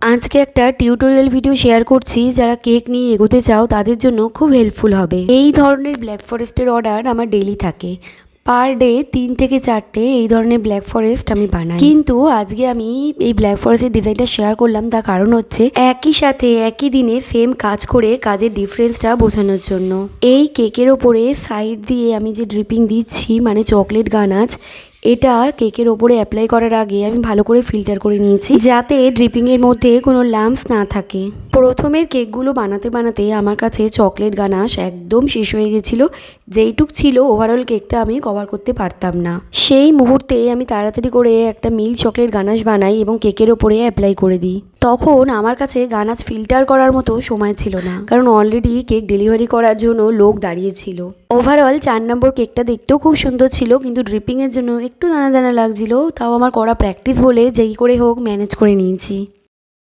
আজকে একটা tutorial video share করছি, যারা কেক নিয়ে এগোতে চাও তাদের জন্য খুব হেল্পফুল হবে। এই ধরনের ব্ল্যাক ফরেস্টের অর্ডার আমার ডেইলি থাকে। পার ডে 3 থেকে 4টে এই ধরনের ব্ল্যাক ফরেস্ট আমি বানাই। কিন্তু আজকে আমি এই ব্ল্যাক ফরেস্টের ডিজাইনটা শেয়ার করলাম, তার কারণ হচ্ছে একই সাথে একই দিনে সেম কাজ করে কাজের ডিফারেন্সটা বোঝানোর জন্য। এই কেকের ওপরে সাইড দিয়ে আমি যে ড্রিপিং দিচ্ছি, মানে চকলেট গানাচ, এটা কেকের ওপরে অ্যাপ্লাই করার আগে আমি ভালো করে ফিল্টার করে নিয়েছি, যাতে ড্রিপিংয়ের মধ্যে কোনো লাম্পস না থাকে। প্রথমের কেকগুলো বানাতে বানাতে আমার কাছে চকলেট গানাশ একদম শেষ হয়ে গেছিলো। যেইটুক ছিল ওভারঅল কেকটা আমি কভার করতে পারতাম না। সেই মুহূর্তে আমি তাড়াতাড়ি করে একটা মিল্ক চকলেট গানাশ বানাই এবং কেকের ওপরে অ্যাপ্লাই করে দিই। তখন আমার কাছে গানাশ ফিল্টার করার মতো সময় ছিল না, কারণ অলরেডি কেক ডেলিভারি করার জন্য লোক দাঁড়িয়েছিল। ওভারঅল 4 নম্বর কেকটা দেখতেও খুব সুন্দর ছিল, কিন্তু ড্রিপিংয়ের জন্য একটু দানা দানা লাগছিল। তাও আমার করা প্র্যাকটিস বলে যেই করে হোক ম্যানেজ করে নিয়েছি।